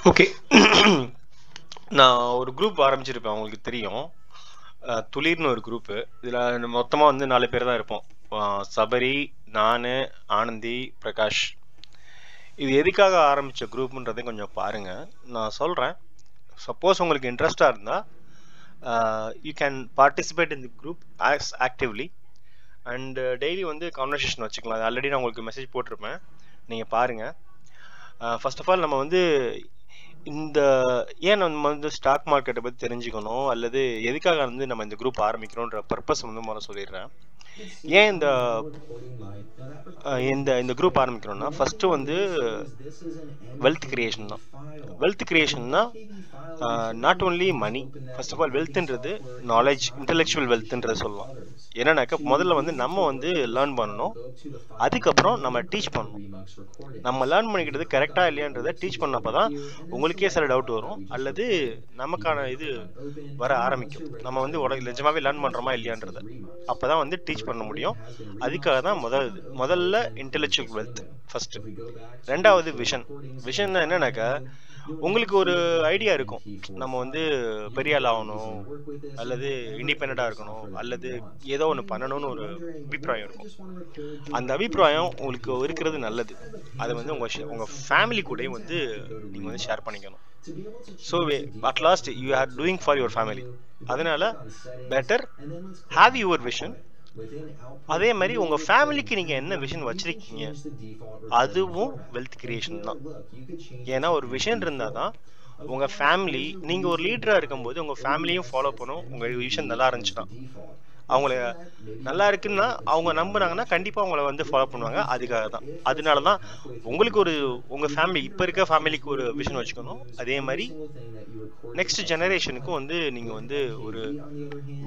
Okay. நான் ஒரு group ஆரம்பிச்சிருப்பேன், உங்களுக்கு தெரியும். துளிர்னு ஒரு குரூப்பு. இதில் மொத்தமாக வந்து 4 பேர் தான் இருப்போம். சபரி, நான், ஆனந்தி, பிரகாஷ். இது எதுக்காக ஆரம்பித்த குரூப்புன்றதை கொஞ்சம் பாருங்கள், நான் சொல்கிறேன். சப்போஸ் உங்களுக்கு இன்ட்ரெஸ்டாக இருந்தால் you can participate in the group actively and daily வந்து கான்வர்சேஷன் வச்சுக்கலாம். அது ஆல்ரெடி நான் உங்களுக்கு மெசேஜ் போட்டிருப்பேன், நீங்கள் பாருங்கள். ஃபர்ஸ்ட் ஆஃப் ஆல் நம்ம வந்து இந்த ஏன் நம்ம வந்து ஸ்டாக் மார்க்கெட்டை பற்றி தெரிஞ்சுக்கணும் அல்லது எதுக்காக வந்து நம்ம இந்த குரூப் ஆரம்பிக்கிறோன்ற பர்பஸ் வந்து முதல்ல சொல்லிடுறேன். ஏன் இந்த குரூப் ஆரம்பிக்கிறோம்னா, ஃபஸ்ட்டு வந்து வெல்த் கிரியேஷன் தான். வெல்த் கிரியேஷன்னா not only money. First of all வெல்த்ன்றது நாலேஜ், இன்டெலெக்சுவல் வெல்த்ன்றது சொல்லலாம். என்னன்னாக்கா முதல்ல வந்து நம்ம வந்து லேர்ன் பண்ணணும், அதுக்கப்புறம் நம்ம டீச் பண்ணணும். நம்ம லேர்ன் பண்ணிக்கிட்டது கரெக்டாக இல்லையான்றதை டீச் பண்ணப்போ தான் உங்களுக்கே சில டவுட் வரும், அல்லது நமக்கான இது வர ஆரம்பிக்கும். நம்ம வந்து நிஜமாவே லேர்ன் பண்ணுறோமா இல்லையான்றதை அப்போ தான் வந்து டீச் பண்ண முடியும். அதுக்காக தான் முதல்ல இன்டெலெக்சுவல் வெல்த் ஃபஸ்ட்டு. ரெண்டாவது விஷன். விஷன்னா என்னன்னாக்கா உங்களுக்கு ஒரு ஐடியா இருக்கும், நம்ம வந்து பெரிய ஆள் ஆகணும் அல்லது இண்டிபெண்டாக இருக்கணும் அல்லது ஏதோ ஒன்று பண்ணணும்னு ஒரு அபிப்பிராயம் இருக்கும். அந்த அபிப்பிராயம் உங்களுக்கு இருக்கிறது நல்லது. அதை வந்து உங்கள் ஃபேமிலி கூடயும் வந்து நீங்கள் வந்து ஷேர் பண்ணிக்கணும். So at last you are doing for your family. அதனால பெட்டர் ஹாவ் யுவர் விஷன். அதே மாதிரி உங்கள் ஃபேமிலிக்கு நீங்கள் என்ன விஷன் வச்சுருக்கீங்க அதுவும் வெல்த் கிரியேஷன் தான். ஏன்னா ஒரு விஷன் இருந்தால் தான் உங்கள் ஃபேமிலி, நீங்கள் ஒரு லீடராக இருக்கும்போது உங்கள் ஃபேமிலியும் ஃபாலோ பண்ணும். உங்கள் விஷன் நல்லா இருந்துச்சுன்னா, அவங்கள நல்லா இருக்குன்னா அவங்க நம்புனாங்கன்னா கண்டிப்பாக அவங்கள வந்து ஃபாலோ பண்ணுவாங்க. அதுக்காக தான், அதனால தான் உங்களுக்கு உங்கள் ஃபேமிலி, இப்போ இருக்க ஃபேமிலிக்கு ஒரு விஷன் வச்சுக்கணும். அதே மாதிரி நெக்ஸ்ட் ஜெனரேஷனுக்கும் வந்து நீங்கள் வந்து ஒரு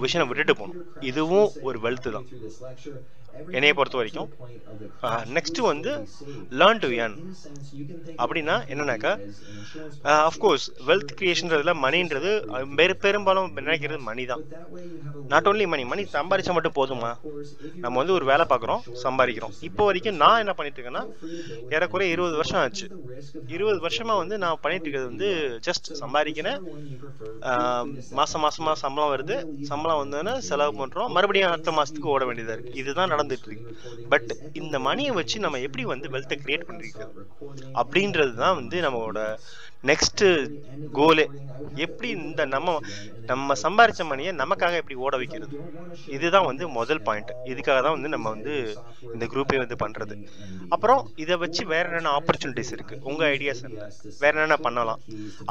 விஷனை விட்டுட்டு போகணும். இதுவும் ஒரு வெல்த்து தான் என்னைய பொறுத்த வரைக்கும். நெக்ஸ்ட் வந்து லேர்ன் டு ஏர்ன். அப்படின்னா என்னன்னாக்கா, அஃப்கோர்ஸ் வெல்த் கிரியேஷன்றதுல மணின்றது பெரும்பாலும் நினைக்கிறது மணி தான். நாட் ஓன்லி மணி சம்பாதிச்சா மட்டும் போதுமா? நம்ம வந்து ஒரு வேலை பார்க்குறோம், சம்பாதிக்கிறோம். இப்போ வரைக்கும் நான் என்ன பண்ணிட்டு இருக்கேன்னா, ஏறக்குறைய 20 வருஷம் ஆச்சு. 20 வருஷமா வந்து நான் பண்ணிட்டு இருக்கிறது வந்து ஜஸ்ட் சம்பாதிக்கிறேன், மாசமா சம்பளம் வருது, சம்பளம் வந்தோன்னா செலவு பண்றோம், மறுபடியும் அடுத்த மாசத்துக்கு ஓட வேண்டியதா இருக்கு. இதுதான் நடந்துட்டு இருக்கு. பட் இந்த மணியை வச்சு நம்ம எப்படி வந்து வெல்த்தை கிரியேட் பண்ணிருக்கிறது அப்படின்றது தான் வந்து நம்மளோட நெக்ஸ்ட் கோலே. எப்படி இந்த நம்ம சம்பாரிச்ச மணியை நமக்காக எப்படி ஓட வைக்கிறது, இதுதான் வந்து முதல் பாயிண்ட். இதுக்காக தான் வந்து நம்ம வந்து இந்த குரூப்பே வந்து பண்றது. அப்புறம் இதை வச்சு வேற என்னென்ன ஆப்பர்ச்சுனிட்டிஸ் இருக்கு, உங்க ஐடியாஸ் என்ன, வேற என்னென்ன பண்ணலாம்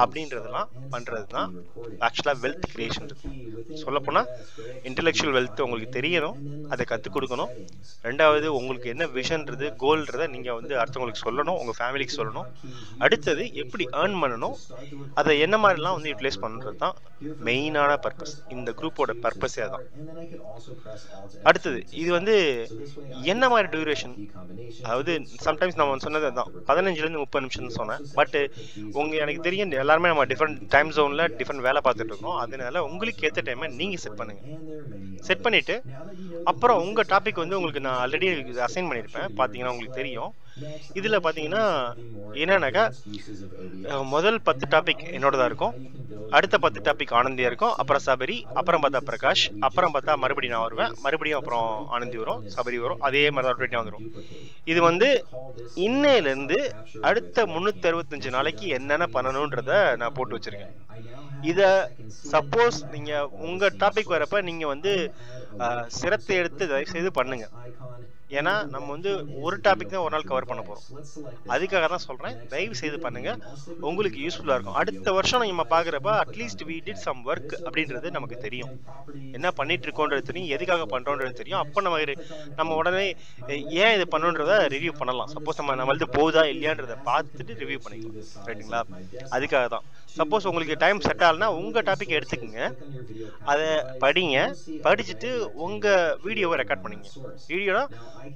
அப்படின்றதெல்லாம் பண்றது தான் ஆக்சுவலா வெல்த் கிரியேஷன். சொல்லப்போனா இன்டெலெக்சுவல் வெல்த் உங்களுக்கு தெரியணும், அதை கற்றுக் கொடுக்கணும். ரெண்டாவது உங்களுக்கு என்ன விஷன்றது, கோல்ன்றதை நீங்க வந்து அடுத்தவங்களுக்கு சொல்லணும், உங்க ஃபேமிலிக்கு சொல்லணும். அடுத்தது எப்படி ஏர்ன் பண்ணணும், அதை என்ன மாதிரிலாம் வந்து யூட்டிலைஸ் பண்ணுறது தான் மெயினான பர்பஸ். இந்த குரூப்போட பர்பஸே தான். அடுத்தது இது வந்து என்ன மாதிரி டியூரேஷன், அதாவது சம்டைம்ஸ் நம்ம சொன்னது தான் 15லேருந்து 30 நிமிஷம் சொன்னேன். பட் எனக்கு தெரியும் எல்லாருமே நம்ம டிஃப்ரெண்ட் டைம் ஜோனில் டிஃப்ரெண்ட் வேலை பார்த்துட்டு இருக்கோம். அதனால உங்களுக்கு ஏற்ற டைமை நீங்கள் செட் பண்ணுங்க. செட் பண்ணிவிட்டு அப்புறம் உங்கள் டாபிக் வந்து உங்களுக்கு நான் ஆல்ரெடி அசைன் பண்ணியிருப்பேன், பார்த்தீங்கன்னா உங்களுக்கு தெரியும். இதில் பார்த்தீங்கன்னா என்னன்னாக்கா, முதல் 10 டாபிக் என்னோடதாக இருக்கும், அடுத்த 10 டாபிக் ஆனந்தியா இருக்கும், அப்புறம் சபரி, அப்புறம் பார்த்தா பிரகாஷ், அப்புறம் பார்த்தா மறுபடியும் நான் வருவேன், மறுபடியும் அப்புறம் ஆனந்தி வரும், சபரி வரும், அதே மாதிரி தான் ரொட்டேட் வந்துடும். இது வந்து இன்னையிலேருந்து அடுத்த 365 நாளைக்கு என்னென்ன பண்ணணுன்றத நான் போட்டு வச்சிருக்கேன். இதை சப்போஸ் நீங்கள் உங்கள் டாபிக் வரப்ப நீங்கள் வந்து சிரத்தை எடுத்து தயவு செய்து பண்ணுங்க. ஏன்னா நம்ம வந்து ஒரு டாபிக் தான் ஒரு நாள் கவர் பண்ண போகிறோம். அதுக்காக தான் சொல்கிறேன், தயவு செய்து பண்ணுங்கள், உங்களுக்கு யூஸ்ஃபுல்லாக இருக்கும். அடுத்த வருஷம் நம்ம பார்க்குறப்ப at least we did some work அப்படின்றது நமக்கு தெரியும், என்ன பண்ணிட்டு இருக்கோன்றது தெரியும், எதுக்காக பண்ணுறோன்றது தெரியும். அப்போ நம்ம உடனே ஏன் இது பண்ணுன்றதை ரிவ்யூ பண்ணலாம். சப்போஸ் நம்ம வந்து போகுதா இல்லையான்றதை பார்த்துட்டு ரிவ்யூ பண்ணிக்கலாம், ரைட்டுங்களா? அதுக்காக தான். சப்போஸ் உங்களுக்கு டைம் செட் ஆகலைன்னா உங்கள் டாபிக் எடுத்துக்கோங்க, அதை படிங்க, படிச்சுட்டு உங்கள் வீடியோவை ரெக்கார்ட் பண்ணிங்க. வீடியோனா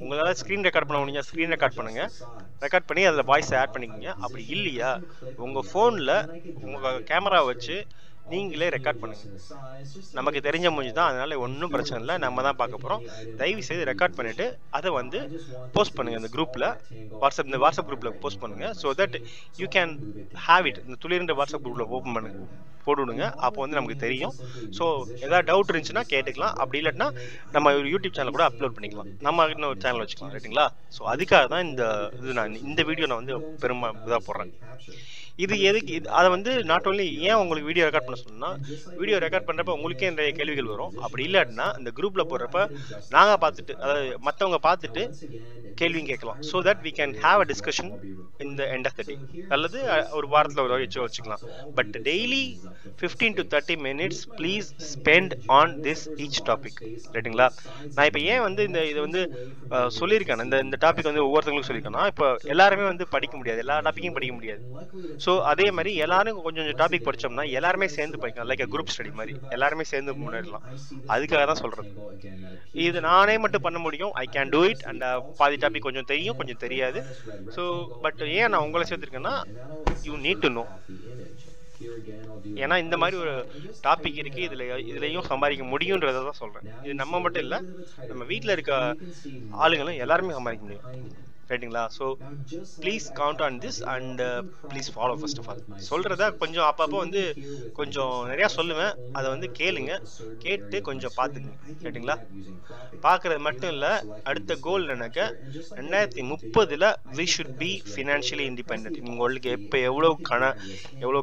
உங்களால் ஸ்க்ரீன் ரெக்கார்ட் பண்ண முடிஞ்சா ஸ்க்ரீன் ரெக்கார்ட் பண்ணுங்க, ரெக்கார்ட் பண்ணி அதில் வாய்ஸ் ஆட் பண்ணிக்கோங்க. அப்படி இல்லையா உங்கள் ஃபோனில் உங்கள் கேமரா வச்சு நீங்களே ரெக்கார்ட் பண்ணுங்க. நமக்கு தெரிஞ்ச மூஞ்சி தான், அதனால ஒன்றும் பிரச்சனை இல்லை, நம்ம தான் பார்க்க போகிறோம். தயவு செய்து ரெக்கார்ட் பண்ணிவிட்டு அதை வந்து போஸ்ட் பண்ணுங்கள் இந்த குரூப்பில், இந்த வாட்ஸ்அப் குரூப்பில் போஸ்ட் பண்ணுங்கள். So that you can have it. இந்த துளிர்ன்ற வாட்ஸ்அப் குரூப்பில் ஓப்பன் பண்ணுங்க, போட்டுவிடுங்க. அப்போ வந்து நமக்கு தெரியும். ஸோ ஏதாவது டவுட் இருந்துச்சுன்னா கேட்டுக்கலாம். அப்படி இல்லைன்னா நம்ம ஒரு யூடியூப் சேனல் கூட அப்லோட் பண்ணிக்கலாம், நம்ம இன்னொரு சேனல் வச்சுக்கலாம், ரைட்டுங்களா? ஸோ அதுக்காக தான் நான் இந்த வீடியோ நான் வந்து இதாக போடுறேன். இது எதுக்கு அதை வந்து நாட் ஓன்லி ஏன் உங்களுக்கு வீடியோ ரெக்கார்ட் பண்ண சொன்னா, வீடியோ ரெக்கார்ட் பண்ணுறப்ப உங்களுக்கே நிறைய கேள்விகள் வரும். அப்படி இல்லாட்டினா இந்த குரூப்பில் போடுறப்ப நாங்கள் பார்த்துட்டு, அதாவது மற்றவங்க பார்த்துட்டு கேள்வியும் கேட்கலாம். So that we can have a discussion in the end of the day, அல்லது ஒரு வாரத்தில் ஒரு வச்சுக்கலாம். But daily 15 to 30 minutes please spend on this each topic, ரைட்டுங்களா? நான் இப்போ ஏன் வந்து இதை வந்து சொல்லியிருக்கேன், இந்த டாபிக் வந்து ஒவ்வொருத்தவங்களுக்கும் சொல்லியிருக்கேன்னா, இப்போ எல்லாருமே வந்து படிக்க முடியாது, எல்லா டாப்பிக்கும் படிக்க முடியாது. ஸோ அதே மாதிரி எல்லாரும் கொஞ்சம் டாபிக் படித்தோம்னா எல்லாருமே சேர்ந்து படிக்கலாம், லைக் குரூப் ஸ்டடி மாதிரி எல்லாருமே சேர்ந்து முன்னேறலாம். அதுக்காக தான் சொல்கிறது. இது நானே மட்டும் பண்ண முடியும், I can do it. And பாதி டாபிக் கொஞ்சம் தெரியும், கொஞ்சம் தெரியாது. ஸோ பட் ஏன் நான் உங்களை சேர்த்துருக்கேன்னா, யூ நீட் டு நோ. ஏன்னா இந்த மாதிரி ஒரு டாபிக் இருக்கு, இதுலயும் சம்பாதிக்க முடியும்ன்றதை தான் சொல்றேன். இது நம்ம மட்டும் இல்லை, நம்ம வீட்டில் இருக்க ஆளுங்களும் எல்லாருமே சம்பாதிக்க முடியும், ரைட்டுங்களா? So please count on this and please follow. First of all சொல்கிறத கொஞ்சம் அப்பப்போ வந்து கொஞ்சம் நிறையா சொல்லுவேன், அதை வந்து கேட்டு கொஞ்சம் பார்த்துக்குங்க, ரைட்டுங்களா? பார்க்குறது மட்டும் இல்லை, அடுத்த கோல் எனக்கு 2030 we should be financially independent. நீங்கள் உங்களுக்கு எப்போ எவ்வளோ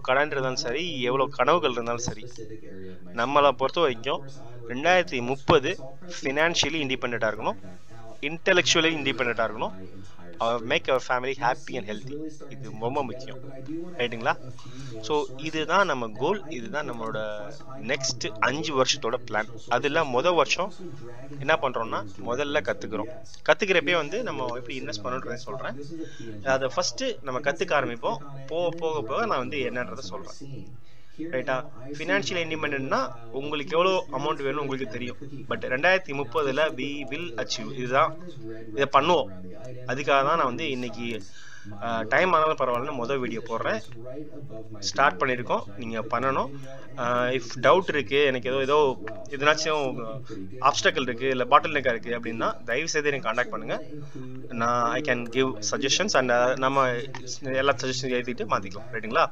கடன் இருந்தாலும் சரி, எவ்வளோ கனவுகள் இருந்தாலும் சரி, நம்மளை பொறுத்த வரைக்கும் 2030 ஃபினான்ஷியலி இண்டிபெண்ட்டாக இருக்கணும், இன்டெலெக்சுவலி இண்டிபெண்ட்டாக இருக்கணும், make our family happy and healthy. இது ரொம்ப முக்கியம், ரைட்டுங்களா? ஸோ இதுதான் நம்ம கோல், இதுதான் நம்மளோட நெக்ஸ்ட் 5 வருஷத்தோட பிளான். அதில் முதல் வருஷம் என்ன பண்ணுறோம்னா, முதல்ல கற்றுக்கிறப்பே வந்து நம்ம எப்படி இன்வெஸ்ட் பண்ணணுன்றதை சொல்கிறேன். அதை ஃபஸ்ட்டு நம்ம கற்றுக்க ஆரம்பிப்போம், போக நான் வந்து என்னன்றதை சொல்கிறேன், ரைட்டா? ஃபினான்ஷியல் இண்டிபெண்டன்ட்னா உங்களுக்கு எவ்வளோ அமௌண்ட் வேணும் உங்களுக்கு தெரியும். But 2030 we will achieve. இதை பண்ணுவோம். அதுக்காக தான் நான் வந்து இன்னைக்கு டைம் ஆனாலும் பரவாயில்லன்னு முதல் வீடியோ போடுறேன். ஸ்டார்ட் பண்ணியிருக்கோம், நீங்கள் பண்ணணும். இஃப் டவுட் இருக்குது, எனக்கு எதனாச்சும் ஆப்ஸ்டக்கிள் இருக்குது, இல்லை பாட்டில் நெக்காக இருக்குது அப்படின்னா தயவு செய்து எனக்கு காண்டாக்ட் பண்ணுங்கள். நான் I can give suggestions and நம்ம எல்லா சஜஷன்ஸ் எழுதிட்டு மாற்றிக்கலாம், ரைட்டுங்களா?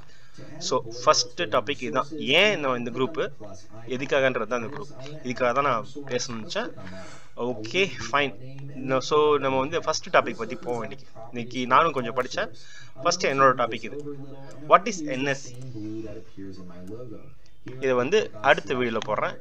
ஸோ ஃபஸ்ட்டு டாபிக் இதுதான். ஏன் நான் இந்த குரூப்பு எதுக்காகன்றது தான் இந்த குரூப், இதுக்காக தான் நான் பேசணும்னு நினச்சேன். Okay fine. ஸோ நம்ம வந்து ஃபஸ்ட்டு டாபிக் பற்றி போவோம். இன்னைக்கு நானும் கொஞ்சம் படித்தேன். ஃபஸ்ட்டு என்னோட டாபிக் இது, வாட் இஸ் என்எஸ்சி. இதை வந்து அடுத்த வீடியோவில் போடுறேன்.